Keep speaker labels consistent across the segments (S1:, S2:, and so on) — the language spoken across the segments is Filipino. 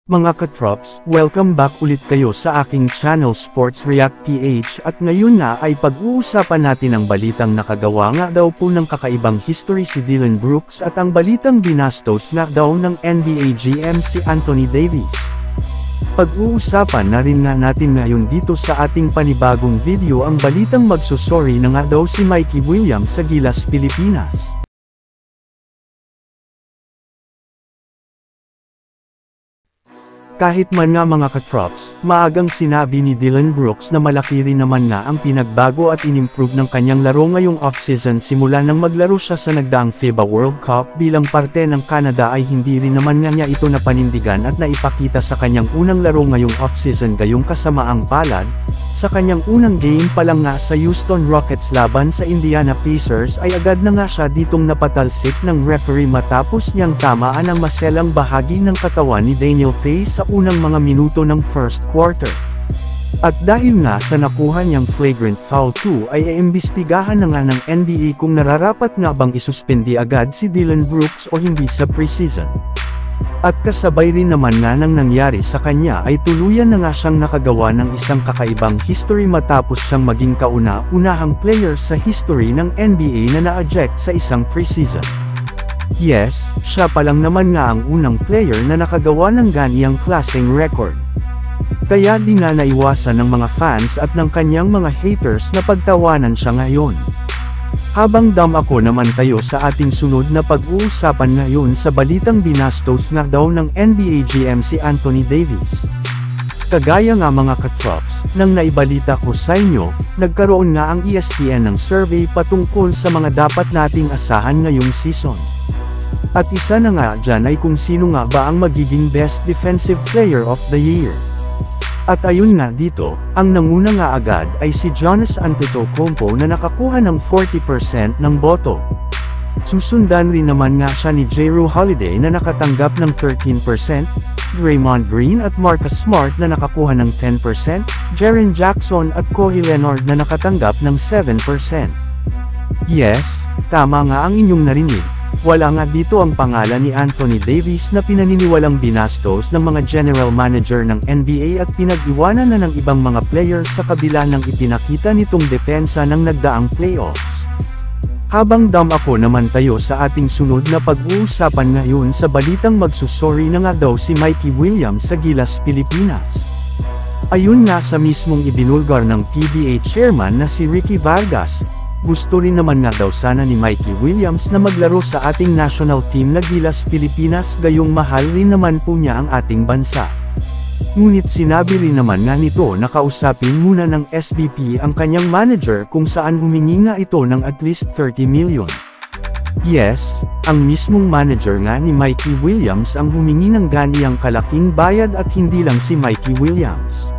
S1: Mga katrops, welcome back ulit kayo sa aking channel Sports React PH at ngayon na ay pag-uusapan natin ang balitang nakagawa nga daw po ng kakaibang history si Dillon Brooks at ang balitang binastos na daw ng NBA GM si Anthony Davis. Pag-uusapan na rin nga natin ngayon dito sa ating panibagong video ang balitang magsusorry na nga daw si Mikey Williams sa Gilas, Pilipinas. Kahit man nga mga katrops, maagang sinabi ni Dillon Brooks na malaki rin naman nga ang pinagbago at inimprove ng kanyang laro ngayong offseason simula nang maglaro siya sa nagdaang FIBA World Cup bilang parte ng Canada ay hindi rin naman nga niya ito napanindigan at naipakita sa kanyang unang laro ngayong offseason gayong kasamaang palad. Sa kanyang unang game pa lang nga sa Houston Rockets laban sa Indiana Pacers ay agad na nga siya ditong napatalsik ng referee matapos niyang tamaan ang maselang bahagi ng katawan ni Daniel Theis sa unang mga minuto ng first quarter. At dahil nga sa nakuha niyang flagrant foul 2 ay iimbestigahan na nga ng NBA kung nararapat nga bang isuspendi agad si Dillon Brooks o hindi sa preseason. At kasabay rin naman nga nang nangyari sa kanya ay tuluyan na nga siyang nakagawa ng isang kakaibang history matapos siyang maging kauna-unahang player sa history ng NBA na na-eject sa isang preseason. Yes, siya pa lang naman nga ang unang player na nakagawa ng ganiyang klaseng record. Kaya di nga naiwasan ng mga fans at ng kanyang mga haters na pagtawanan siya ngayon. Habang ako naman tayo sa ating sunod na pag-uusapan ngayon sa balitang binastos na daw ng NBA GM si Anthony Davis. Kagaya nga mga katrops, nang naibalita ko sa inyo, nagkaroon nga ang ESPN ng survey patungkol sa mga dapat nating asahan ngayong season. At isa na nga dyan ay kung sino nga ba ang magiging Best Defensive Player of the Year. At ayun nga dito, ang nanguna nga agad ay si Giannis Antetokounmpo na nakakuha ng 40% ng boto. Susundan rin naman nga siya ni Jrue Holiday na nakatanggap ng 13%, Draymond Green at Marcus Smart na nakakuha ng 10%, Jaren Jackson at Kawhi Leonard na nakatanggap ng 7%. Yes, tama nga ang inyong narinig. Wala nga dito ang pangalan ni Anthony Davis na pinaniniwalang binastos ng mga general manager ng NBA at pinag-iwanan na ng ibang mga player sa kabila ng ipinakita nitong depensa ng nagdaang playoffs. Habang ako naman tayo sa ating sunod na pag-uusapan ngayon sa balitang magsusorry na nga daw si Mikey Williams sa Gilas, Pilipinas. Ayun nga sa mismong ibinulgar ng PBA chairman na si Ricky Vargas. Gusto rin naman nga daw sana ni Mikey Williams na maglaro sa ating national team na Gilas, Pilipinas gayong mahal rin naman po niya ang ating bansa. Ngunit sinabi rin naman nga nito na kausapin muna ng SBP ang kanyang manager kung saan humingi nga ito ng at least 30 million. Yes, ang mismong manager nga ni Mikey Williams ang humingi ng ganiyang kalaking bayad at hindi lang si Mikey Williams.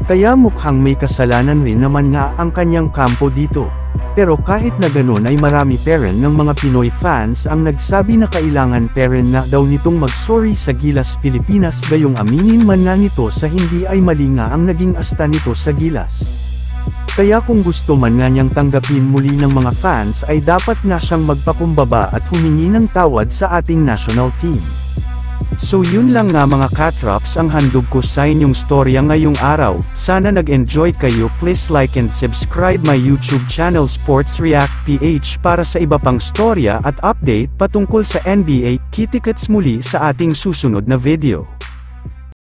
S1: Kaya mukhang may kasalanan rin naman nga ang kanyang kampo dito. Pero kahit na ganun ay marami pa rin ng mga Pinoy fans ang nagsabi na kailangan pa rin na daw nitong mag-sorry sa Gilas, Pilipinas gayong aminin man nga nito sa hindi ay mali nga ang naging asta nito sa Gilas. Kaya kung gusto man nga niyang tanggapin muli ng mga fans ay dapat nga siyang magpakumbaba at humingi ng tawad sa ating national team. So yun lang nga mga katrops ang handog ko sa inyong storya ngayong araw. Sana nag-enjoy kayo. Please like and subscribe my YouTube channel Sports React PH para sa iba pang storya at update patungkol sa NBA. Kita-kits muli sa ating susunod na video.